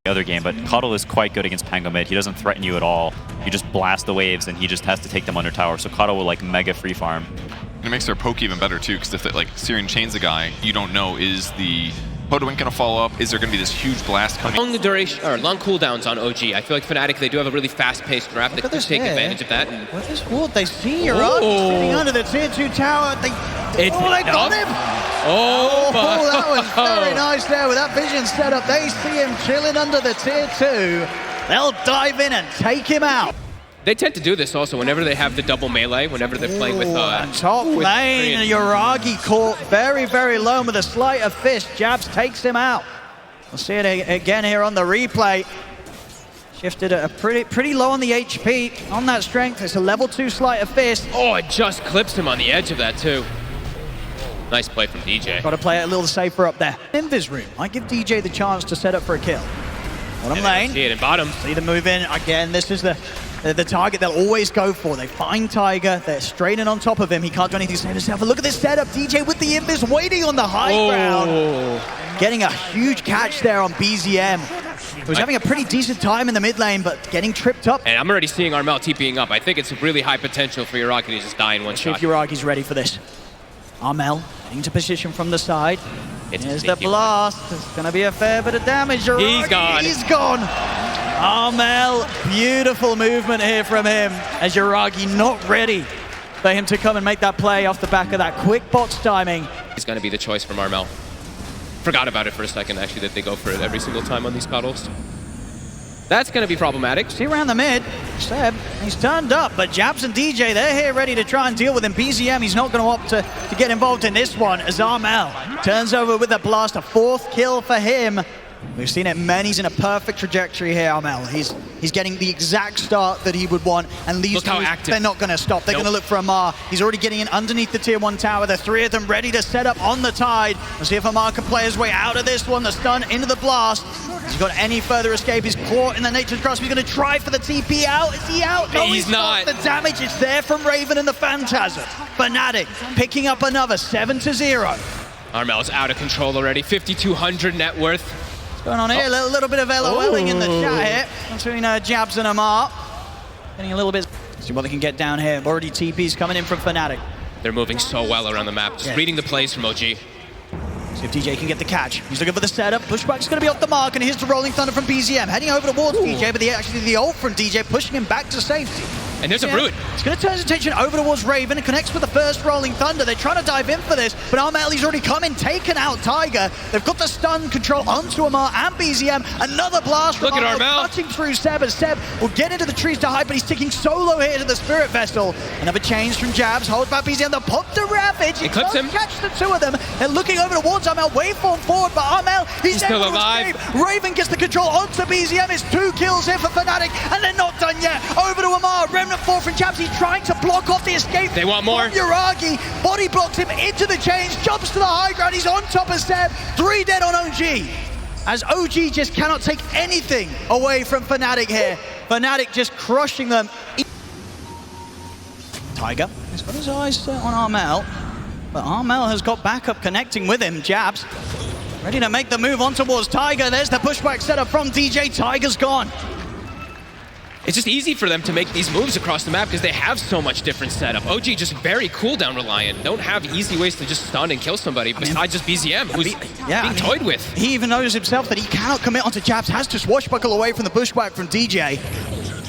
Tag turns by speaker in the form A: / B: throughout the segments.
A: other game, but Cuddle is quite good against Pango mid. He doesn't threaten you at all. You just blast the waves and he just has to take them under tower. So Cuddle will like mega free farm.
B: And it makes their poke even better too, because if they, like Syrian chains a guy, you don't know, is the Podowink gonna follow up? Is there gonna be this huge blast coming?
C: Long duration or long cooldowns on OG. I feel like Fnatic, they do have a really fast-paced grab. They could take advantage of that.
D: With this ward, they see Uragi sitting under the tier 2 tower. They got him!
C: Oh,
D: that was very nice there with that vision set up. They see him chilling under the tier 2. They'll dive in and take him out.
C: They tend to do this also whenever they have the double melee, whenever they're playing with
D: top lane, Uragi caught very, very low with a sleight of fist. Jabs takes him out. We'll see it again here on the replay. Shifted a pretty low on the HP. On that strength, it's a level 2 sleight of fist.
C: Oh, it just clips him on the edge of that too. Nice play from DJ.
D: Got to play it a little safer up there. Invis room might give DJ the chance to set up for a kill. Bottom lane.
C: See it in bottom.
D: See the move in. Again, this is the target they'll always go for. They find Tiger, they're straight in on top of him. He can't do anything to save himself. But look at this setup. DJ with the invis waiting on the high ground. Getting a huge catch there on BZM. He was having a pretty decent time in the mid lane, but getting tripped up.
C: And I'm already seeing Armel TPing up. I think it's really high potential for Uragi to just die in one shot.
D: See if Uragi's ready for this. Armel into position from the side. Here's the blast. It's going to be a fair bit of damage. Uragi,
C: he's gone.
D: He's gone. Armel, beautiful movement here from him as Uragi not ready for him to come and make that play off the back of that quick box timing.
C: He's going to be the choice from Armel. Forgot about it for a second, actually, that they go for it every single time on these Cuddles. That's going to be problematic.
D: See around the mid, Seb, he's turned up, but Jabs and DJ, they're here ready to try and deal with him. BZM, he's not going to opt to get involved in this one as Armel turns over with a blast, a 4th kill for him. We've seen it, he's in a perfect trajectory here, Armel. He's getting the exact start that he would want, and these two, they're not going to stop. They're going to look for Amar. He's already getting in underneath the tier 1 tower. The 3 of them ready to set up on the tide. We'll see if Amar can play his way out of this one. The stun into the blast. Has he got any further escape? He's caught in the Nature's Grasp. He's going to try for the TP out. Is he out? No,
C: he's not.
D: The damage is there from Raven and the Phantasm. Fnatic picking up another 7-0.
C: Armel's out of control already. 5,200 net worth.
D: Going on here, a little bit of LOLing in the chat here between Jabs and Amar. Getting a little bit, see what they can get down here. Already TP's coming in from Fnatic.
C: They're moving so well around the map, just reading the plays from OG.
D: See if DJ can get the catch. He's looking for the setup. Pushback's going to be off the mark, and here's the Rolling Thunder from BZM. Heading over towards DJ, but actually the ult from DJ pushing him back to safety.
C: And there's a Brute.
D: He's going to turn his attention over towards Raven and connects with the first Rolling Thunder. They're trying to dive in for this, but Armel, he's already come in, taken out Tiger. They've got the stun control onto Amar and BZM. Another blast from Armel cutting through Seb, as Seb will get into the trees to hide, but he's taking solo here to the Spirit Vessel. Another change from Jabs, holds back BZM. They'll pop the Ravage. He
C: clips him.
D: Catch the 2 of them. They're looking over towards Armel, waveform forward, but Armel, he's
C: still alive.
D: Raven gets the control onto BZM. It's 2 kills here for Fnatic, and they're not done yet. Over to Amar, Remnant 4 from Jabs. He's trying to block off the escape.
C: They want more.
D: Uragi body blocks him into the chains, jumps to the high ground. He's on top of Seb. 3 dead on OG. As OG just cannot take anything away from Fnatic here. Fnatic just crushing them. Tiger, he's got his eyes set on Armel, but Armel has got backup connecting with him. Jabs ready to make the move on towards Tiger. There's the pushback setup from DJ. Tiger's gone.
C: It's just easy for them to make these moves across the map because they have so much different setup. OG just very cooldown reliant. Don't have easy ways to just stun and kill somebody besides just BZM, who's being toyed with.
D: He even knows himself that he cannot commit onto Jabs, has to swashbuckle away from the pushback from DJ.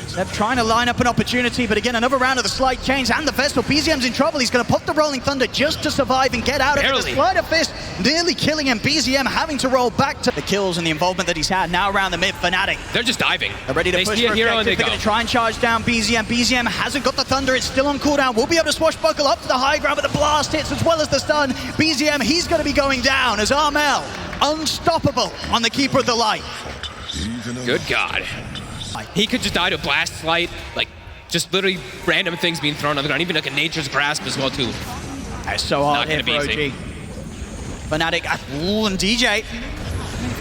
D: Seb trying to line up an opportunity, but again, another round of the slight chains and the Vestal. BZM's in trouble. He's going to pop the Rolling Thunder just to survive and get out of it. The Slider Fist nearly killing him. BZM having to roll back to the kills and the involvement that he's had. Now around the mid, Fnatic.
C: They're just diving.
D: They're ready to push for hero and they're going to try and charge down BZM. BZM hasn't got the Thunder. It's still on cooldown. We'll be able to swashbuckle up to the high ground, but the blast hits as well as the stun. BZM, he's going to be going down as Armel, unstoppable on the Keeper of the Light.
C: Good God. He could just die to Blast Slight, like just literally random things being thrown on the ground, even like a Nature's Grasp as well too.
D: That's so hard here for OG. Fnatic, and DJ.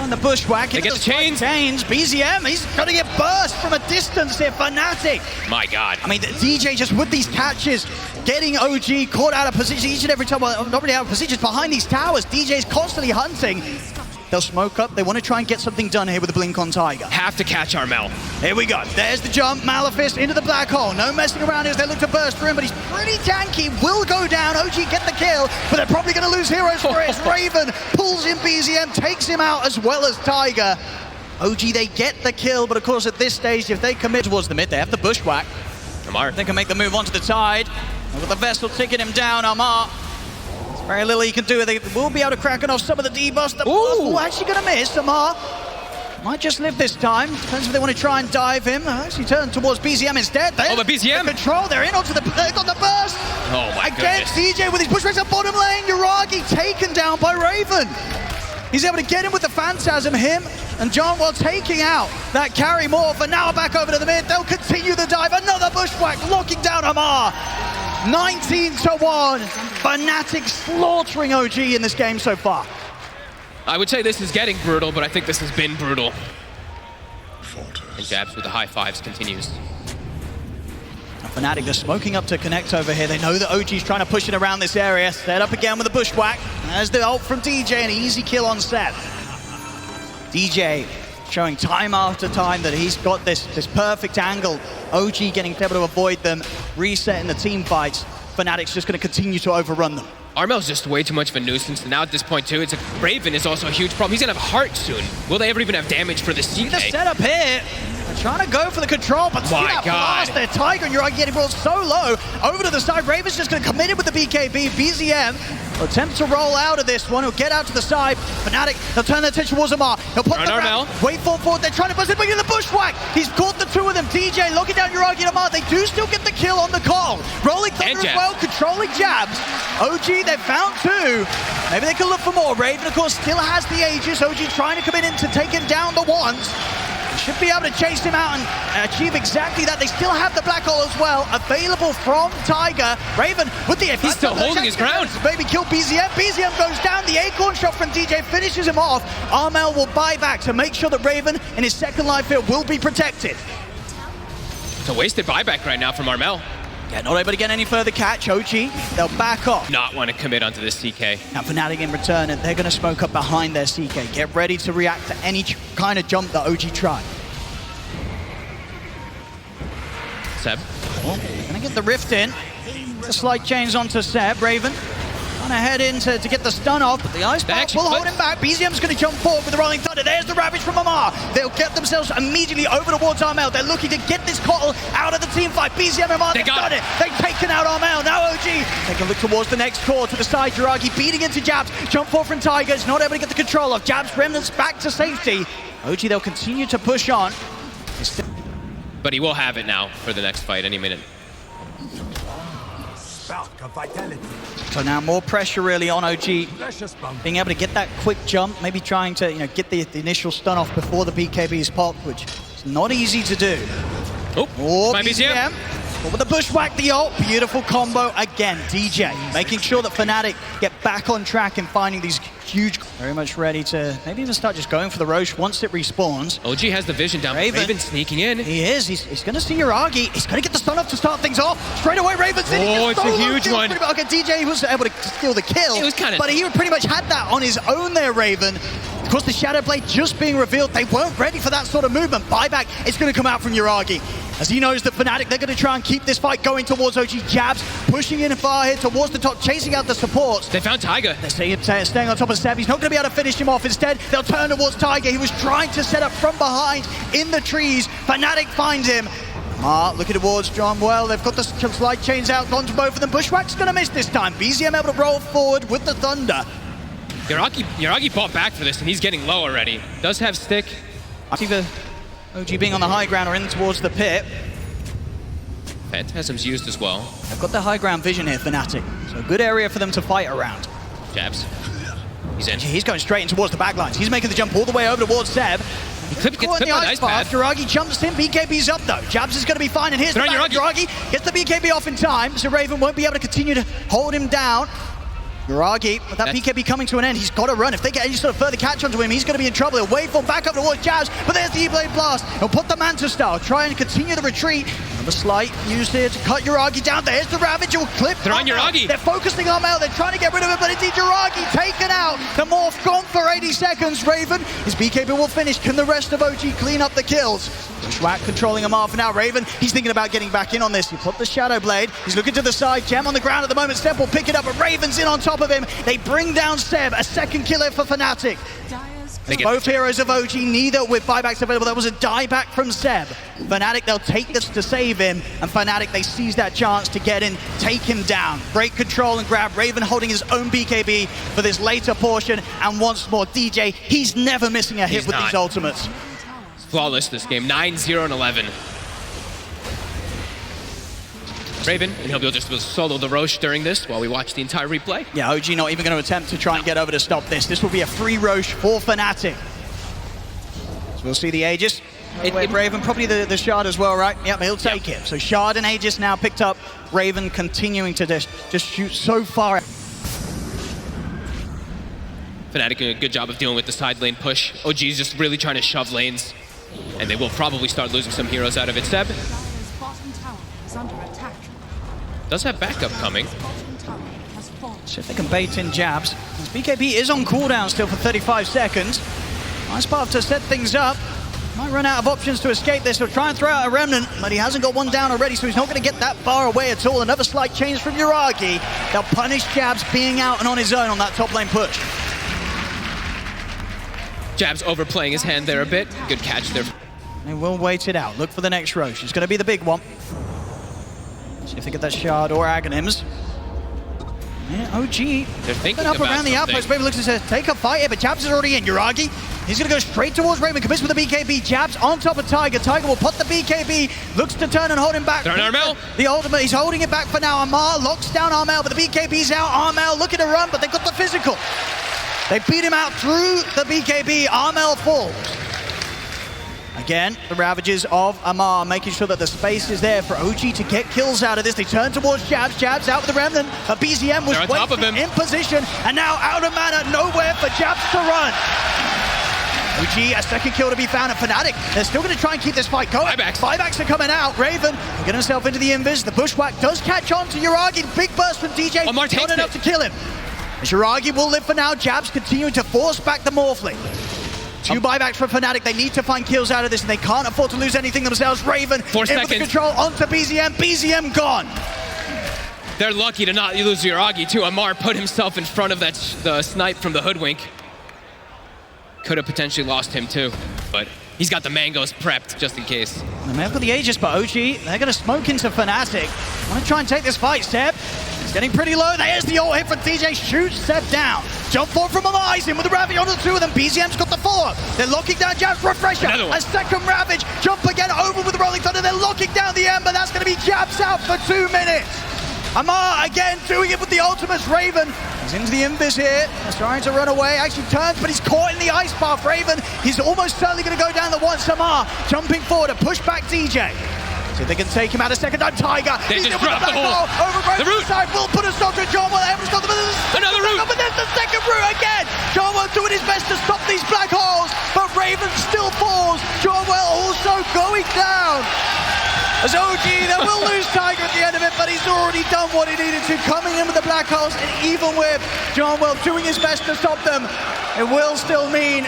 D: On the bushwhack,
C: they get the chains.
D: BZM, he's going to get burst from a distance here. Fnatic.
C: My God.
D: I mean, DJ just with these catches, getting OG caught out of position each and every time. Well, not really out of position, behind these towers. DJ's constantly hunting. They'll smoke up. They want to try and get something done here with the blink on Tiger.
C: Have to catch Armel.
D: Here we go. There's the jump. Maleficent into the black hole. No messing around as they look to burst through him, but he's pretty tanky. Will go down. OG get the kill, but they're probably going to lose heroes for it. Raven pulls in BZM, takes him out as well as Tiger. OG, they get the kill, but of course at this stage, if they commit towards the mid, they have the bushwhack.
C: Amar.
D: They can make the move onto the tide. With the Vessel taking him down, Amar. There's very little he can do. They will be able to crack off some of the debuffs. The blast actually going to miss. Amar might just live this time. Depends if they want to try and dive him. Actually turn towards BZM instead.
C: Oh, but BZM!
D: Control, they're in onto the, they got the burst.
C: Oh my
D: Against
C: goodness.
D: DJ with his bushwhacks at bottom lane. Yuragi taken down by Raven. He's able to get him with the Phantasm, him and John while taking out that carry morph, and now back over to the mid. They'll continue the dive. Another bushwhack, locking down Amar. 19-1. Fnatic slaughtering OG in this game so far.
C: I would say this is getting brutal, but I think this has been brutal. And Jabs with the high fives continues.
D: Fnatic, they're smoking up to connect over here. They know that OG's trying to push it around this area. Set up again with a bushwhack. There's the ult from DJ, an easy kill on Seb. DJ showing time after time that he's got this perfect angle. OG getting able to avoid them, resetting the team fights. Fnatic's just going to continue to overrun them.
C: Armel's just way too much of a nuisance, and now at this point too, it's a Raven is also a huge problem. He's gonna have heart soon. Will they ever even have damage for the CK?
D: See the setup here. They're trying to go for the control, but see that blast there. Tiger and Yuragi getting rolled so low. Over to the side, Raven's just gonna commit it with the BKB. BZM will attempt to roll out of this one. He'll get out to the side. Fnatic, they'll turn their attention towards Amar. He'll put the round. Wait forward. They're trying to bust it, but in the bushwhack. He's caught the two of them. DJ locking down Yuragi and Amar. They do still get the kill on the call. Rolling Thunder as well, controlling Jabs. OG, they've found two. Maybe they can look for more. Raven, of course, still has the Aegis. OG trying to come in to take him down the ones. Should be able to chase him out and achieve exactly that. They still have the black hole as well, available from Tiger. Raven with the...
C: He's still holding his ground.
D: Maybe kill BZM. BZM goes down. The acorn shot from DJ finishes him off. Armel will buy back to make sure that Raven in his second life here will be protected.
C: It's a wasted buyback right now from Armel.
D: Yeah, not able to get any further catch. OG, they'll back off.
C: Not want to commit onto this CK.
D: Now Fnatic in return, and they're going to smoke up behind their CK. Get ready to react to any kind of jump that OG try.
C: Seb.
D: Gonna get the rift in. The slight change onto Seb. Raven trying to head in to get the stun off, but the ice pack will hold him back. BZM's gonna jump forward with the Rolling Thunder. There's the Ravage from Amar. They'll get themselves immediately over towards Armel. They're looking to get this Kotl out of the team fight. BZM and Amar, they've done it. They've taken out Armel. Now OG, they can look towards the next core to the side. Yuragi beating into Jabs. Jump forward from Tigers, not able to get the control of Jabs. Remnants back to safety. OG, they'll continue to push on.
C: But he will have it now for the next fight any minute.
D: So now more pressure really on OG, being able to get that quick jump, maybe trying to get the initial stun off before the BKB is popped, which is not easy to do.
C: Oh, my BZM.
D: But with the bushwhack, the ult, beautiful combo again. DJ making sure that Fnatic get back on track and finding these huge, very much ready to maybe even start just going for the Roche once it respawns.
C: OG has the vision down. Raven sneaking in.
D: He is. He's going to see Yuragi. He's going to get the stun off to start things off. Straight away, Raven's in.
C: Oh, it's a huge one.
D: Okay, DJ was able to steal the kill.
C: It was kind of,
D: but he pretty much had that on his own there, Raven. Of course, the Shadow Blade just being revealed. They weren't ready for that sort of movement. Buyback is going to come out from Yuragi. As he knows that Fnatic, they're going to try and keep this fight going towards OG. Jabs pushing in far here towards the top, chasing out the supports.
C: They found Tiger.
D: They're staying on top of Seb. He's not going to be able to finish him off. Instead, they'll turn towards Tiger. He was trying to set up from behind in the trees. Fnatic finds him. Looking towards John. Well, they've got the slide chains out onto both of them. Bushwhack's going to miss this time. BZM able to roll forward with the Thunder.
C: Yuragi fought back for this, and he's getting low already. Does have stick.
D: I think the OG being on the high ground or in towards the pit.
C: Phantasm's used as well.
D: They've got the high ground vision here, Fnatic. So a good area for them to fight around.
C: Jabs. He's in.
D: He's going straight in towards the backlines. He's making the jump all the way over towards Seb.
C: He could get the ice path.
D: Yuragi jumps in. BKB's up though. Jabs is going to be fine. And here's the back. Yuragi gets the BKB off in time, so Raven won't be able to continue to hold him down. Yuragi, with that BKB coming to an end, he's got to run. If they get any sort of further catch onto him, he's going to be in trouble. He'll wait for him back up towards Jabs, but there's the E-Blade Blast. He'll put the Manta style, try and continue the retreat. Another slight used here to cut Yuragi down. There's the Ravage, he'll clip.
C: They're on Yuragi.
D: They're focusing on Mel, they're trying to get rid of him, but indeed Yuragi taken out. The Morph gone for 80 seconds. Raven, his BKB will finish. Can the rest of OG clean up the kills? Schwack controlling Amar for now. Raven, he's thinking about getting back in on this. He put the Shadow Blade. He's looking to the side. Gem on the ground at the moment. Seb will pick it up, but Raven's in on top of him. They bring down Seb. A second killer for Fnatic. Both heroes of OG, neither with buybacks available. There was a dieback from Seb. Fnatic, they'll take this to save him, and Fnatic, they seize that chance to get in, take him down. Break control and grab. Raven holding his own BKB for this later portion, and once more, DJ, he's never missing a hit with these ultimates.
C: Flawless this game, 9-0 and 11. Raven, and he'll be able to solo the Roche during this while we watch the entire replay.
D: Yeah, OG not even going to attempt to try and get over to stop this. This will be a free Roche for Fnatic. So we'll see the Aegis. Raven, probably the Shard as well, right? Yep, he'll take it. So Shard and Aegis now picked up. Raven continuing to just shoot so far.
C: Fnatic doing a good job of dealing with the side lane push. OG is just really trying to shove lanes, and they will probably start losing some heroes out of it. Seb does have backup coming.
D: See if they can bait in Jabs. His BKB is on cooldown still for 35 seconds. Nice path to set things up. Might run out of options to escape this. He'll try and throw out a Remnant, but he hasn't got one down already, so he's not going to get that far away at all. Another slight change from Yuragi. They'll punish Jabs being out and on his own on that top lane push.
C: Jabs overplaying his hand there a bit. Good catch there.
D: They will wait it out. Look for the next Roche. It's going to be the big one. See if they get that Shard or Aghanims. Yeah, OG.
C: They're thinking
D: up
C: about
D: around the outpost. Raven looks to say, take a fight here, but Jabs is already in. Yuragi, he's going to go straight towards Raven. Commits with the BKB. Jabs on top of Tiger. Tiger will put the BKB. Looks to turn and hold him back.
C: They're on Armel.
D: The ultimate, he's holding it back for now. Amar locks down Armel, but the BKB's out. Armel looking to run, but they've got the physical. They beat him out through the BKB. Armel falls. Again, the Ravages of Amar making sure that the space is there for OG to get kills out of this. They turn towards Jabs. Jabs out with the Remnant. A BZM was waiting in position, and now out of mana, nowhere for Jabs to run. OG, a second kill to be found at Fnatic. They're still going to try and keep this fight going. Buybacks are coming out. Raven will get himself into the invis. The Bushwhack does catch on to Yuragi. Big burst from DJ. Not enough to kill him. Yuragi will live for now. Jabs continuing to force back the Morphling. Two buybacks from Fnatic. They need to find kills out of this, and they can't afford to lose anything themselves. Raven
C: 4 seconds.
D: With the control onto BZM. BZM gone.
C: They're lucky to not lose Yuragi too. Amar put himself in front of the snipe from the Hoodwink. Could have potentially lost him too, but he's got the mangoes prepped just in case.
D: They may have got the Aegis, but OG, they're going to smoke into Fnatic. Want to try and take this fight, Seb. He's getting pretty low. There's the ult hit from DJ. Shoots Seb down. Jump forward from Amar. He's in with the Ravage on the two of them. BZM's got the follow-up. They're locking down Jabs. Refresher. A second Ravage. Jump again over with the Rolling Thunder. They're locking down the Ember. That's going to be Jabs out for 2 minutes. Amar again doing it with the ultimates. Raven, he's into the invis here. He's trying to run away. Actually turns, but he's caught in the ice path. Raven, he's almost certainly going to go down the once. Amar jumping forward to push back DJ. See if they can take him out a second time. Tiger,
C: he's just dropped the hole.
D: Over Raven's side, will put a stop to Johnwell. Everyone's got
C: another route.
D: But there's the second route again. Johnwell doing his best to stop these black holes, but Raven still falls. Johnwell also going down. As OG, they will lose Tiger at the end of it, but he's already done what he needed to, coming in with the black holes, and even with Johnwell doing his best to stop them, it will still mean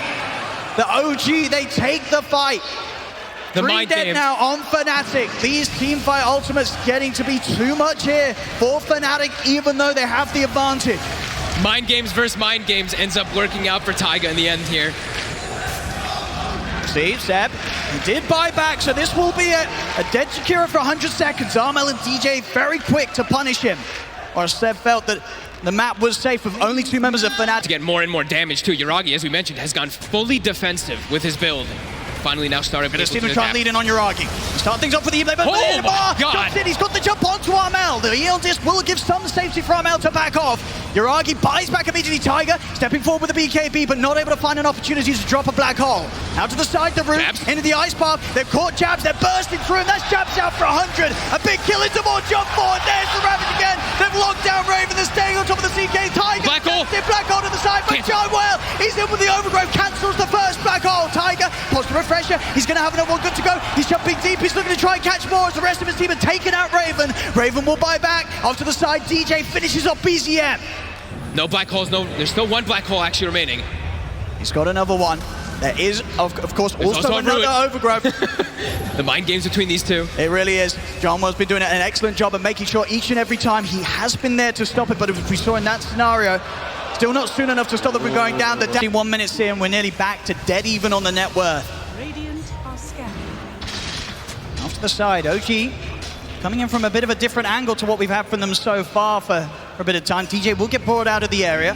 D: that OG, they take the fight.
C: The
D: 3
C: mind
D: dead
C: game
D: now on Fnatic. These teamfight ultimates getting to be too much here for Fnatic, even though they have the advantage.
C: Mind games versus mind games ends up working out for Taiga in the end here.
D: See, Seb, he did buy back, so this will be a dead Shakira for 100 seconds. Armel and DJ very quick to punish him. Or Seb felt that the map was safe with only 2 members of Fnatic.
C: To get more and more damage too. Yuragi, as we mentioned, has gone fully defensive with his build. Finally now started.
D: Going to see him try and lead in on Yuragi. Start things off with the E-Blade, but
C: oh my God.
D: He's got the jump onto Armel. The EL disc will give some safety for Armel to back off. Yuragi buys back immediately. Tiger stepping forward with the BKB, but not able to find an opportunity to drop a black hole. Out to the side, the route, into the ice path. They've caught Jabs, they're bursting through, and that's Jabs out for 100. A big kill into more jump forward. There's the Ravage again. They've locked down Raven. They're staying on top of the CK. Tiger.
C: Black hole.
D: Black hole to the side, but John Well, he's in with the overgrowth. Cancels the first black hole. Tiger, positive refresher. He's going to have another one good to go. He's jumping deep. He's looking to try and catch more as the rest of his team have taken out Raven. Raven will buy back. Off to the side, DJ finishes off BZM.
C: No black holes, there's still one black hole actually remaining.
D: He's got another one. There is, of course, also another overgrowth.
C: The mind games between these two.
D: It really is. John Well's been doing an excellent job of making sure each and every time he has been there to stop it, but as we saw in that scenario, still not soon enough to stop them from going down. The 1 minute in, we're nearly back to dead even on the net worth. Off to the side, OG coming in from a bit of a different angle to what we've had from them so far for a bit of time. DJ will get brought out of the area.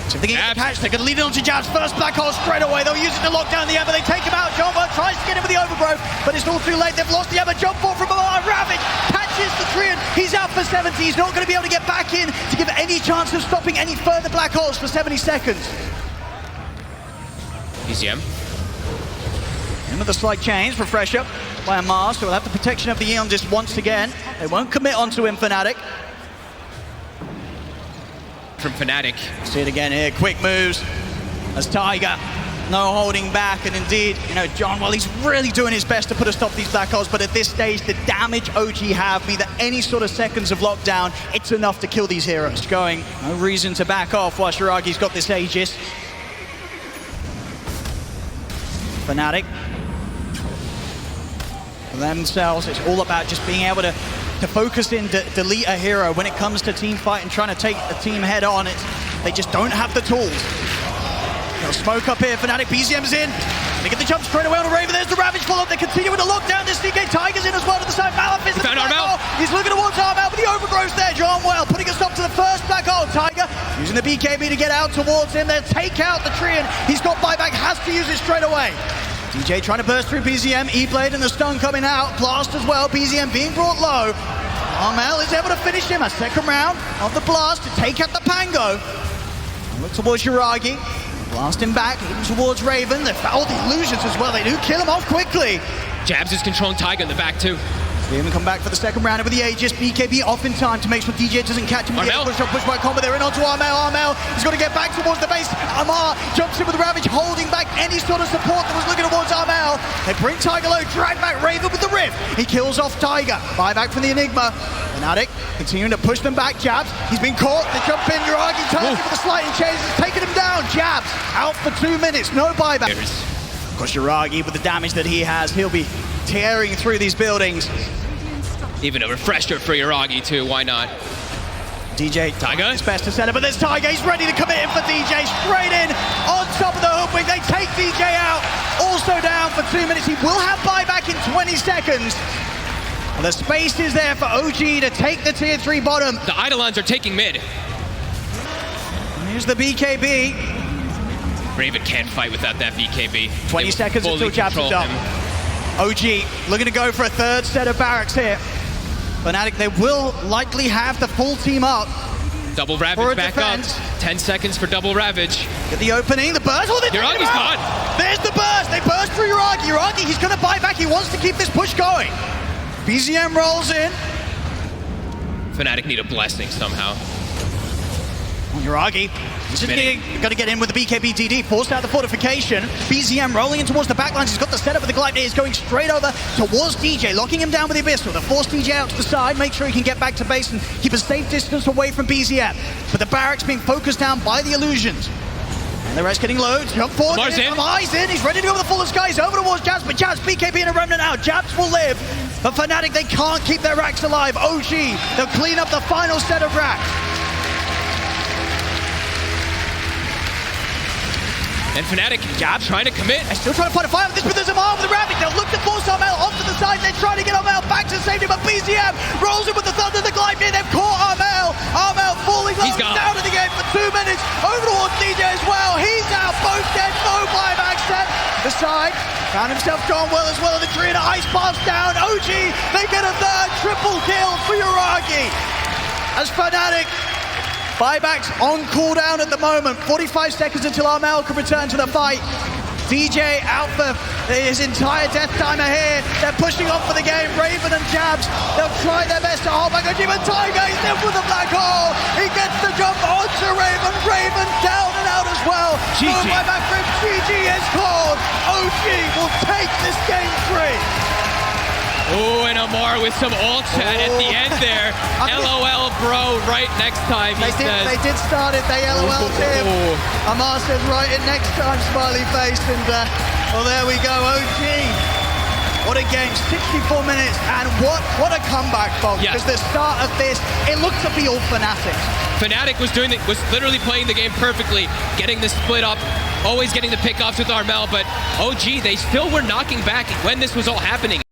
D: So if they get the catch, they're going to lead it on to Jabs. First black hole straight away. They'll use it to lock down the Ember. They take him out. John Well tries to get him with the overgrowth, but it's all too late. They've lost the Ember. Jump ball from behind. Ravage catches the Treant. He's out for 70. He's not going to be able to get back in to give any chance of stopping any further black holes for 70 seconds.
C: BZM.
D: In with a slight change. Refresher by a Mars, so we'll have the protection of the Eon just once again. They won't commit onto him, Fnatic.
C: From Fnatic.
D: See it again here, quick moves as Tiger, no holding back, and indeed, you know, John, well, he's really doing his best to put a stop to these black holes, but at this stage, the damage OG have, be that any sort of seconds of lockdown, it's enough to kill these heroes. Going, no reason to back off while Shiragi's got this Aegis. Fnatic. For themselves, it's all about just being able to focus in, delete a hero. When it comes to team fight and trying to take a team head on, they just don't have the tools. They'll smoke up here. Fnatic, BZM's in. They get the jump straight away on a Raven. There's the Ravage follow-up. They continue with the lockdown. This CK Tiger's in as well to the side. Malif is
C: found Armel.
D: He's looking towards Armel, but the overgrowth's there. John Well putting a stop to the first black hole. Tiger using the BKB to get out towards him. They'll take out the Treant. He's got buyback, has to use it straight away. DJ trying to burst through BZM, E-Blade and the stun coming out, blast as well, BZM being brought low. Armel is able to finish him, a second round of the blast to take out the Pango. Look towards Shiragi, blast him back, leading towards Raven. They foul the illusions as well, they do kill him off quickly.
C: Jabs is controlling Tiger in the back too.
D: See him come back for the second round with the Aegis. BKB off in time to make sure DJ doesn't catch him. Push by combo. They're in onto Armel. Armel is going to get back towards the base. Amar jumps in with Ravage, holding back any sort of support that was looking towards Armel. They bring Tiger low, drag back Raven with the Rift. He kills off Tiger. Buyback from the Enigma. Fnatic continuing to push them back. Jabs, he's been caught. They jump in. Yuragi turns with a slight change. He's taking him down. Jabs out for 2 minutes. No buyback. Of course, Yuragi, with the damage that he has, he'll be tearing through these buildings.
C: Even a refresher for Yuragi too, why not?
D: DJ,
C: Tiger?
D: It's best to set it, but there's Tiger, he's ready to commit in for DJ, straight in, on top of the hook wing, they take DJ out, also down for 2 minutes, he will have buyback in 20 seconds. The space is there for OG to take the tier 3 bottom.
C: The Eidolons are taking mid.
D: Here's the BKB.
C: Raven can't fight without that BKB.
D: 20 seconds until Jabs is up. OG looking to go for a third set of barracks here. Fnatic, they will likely have the full team up.
C: Double Ravage back up. 10 seconds for double Ravage.
D: Get the opening, the burst. Oh,
C: Yuragi's gone.
D: There's the burst. They burst through Yuragi. Yuragi, he's going to buy back. He wants to keep this push going. BZM rolls in.
C: Fnatic need a blessing somehow.
D: Yuragi, he's got to get in with the BKB DD, forced out the fortification. BZM rolling in towards the backlines. He's got the setup of the Gleipnir. He's going straight over towards DJ, locking him down with the Abyssal. They'll force DJ out to the side, make sure he can get back to base and keep a safe distance away from BZM. But the barracks being focused down by the illusions. And the rest getting low. Jump forward.
C: Mars in.
D: He's ready to go with the full of skies over towards Jabs, but Jabs, BKB and a remnant out. Jabs will live. But Fnatic, they can't keep their racks alive. OG, they'll clean up the final set of racks.
C: And Fnatic, Jabs trying to commit.
D: They're still trying to fight a fire with this, but there's a Amar with the Ravage. They'll look to force Armel off to the side. They're trying to get Armel back to safety, but BZM rolls in with the Thunder, the Gleipnir. They've caught Armel. Armel falling low, down to the game for 2 minutes. Over towards DJ as well. He's out, both dead, no buyback set. The side, found himself John Well as well, and the Treant ice pass down. OG, they get a third triple kill for Yuragi. As Fnatic, buybacks on cooldown at the moment. 45 seconds until Armel can return to the fight. DJ out for his entire death timer here. They're pushing on for the game. Raven and Jabs, they'll try their best to hold back on Even Tiger. He's in with the black hole. He gets the jump onto Raven. Raven down and out as well.
C: GG.
D: Move by back for him. GG is called. OG will take this game 3.
C: Oh, and Amar with some ult chat at the end there. LOL, bro, right next time, he says.
D: They did start it, they LOL'd him. Amar says right in next time, smiley face, and well, there we go, OG. What a game, 64 minutes, and what a comeback, folks.
C: Yeah.
D: Because the start of this, it looked to be all Fnatic.
C: Fnatic was literally playing the game perfectly, getting the split up, always getting the pickoffs with Armel, but OG, they still were knocking back when this was all happening.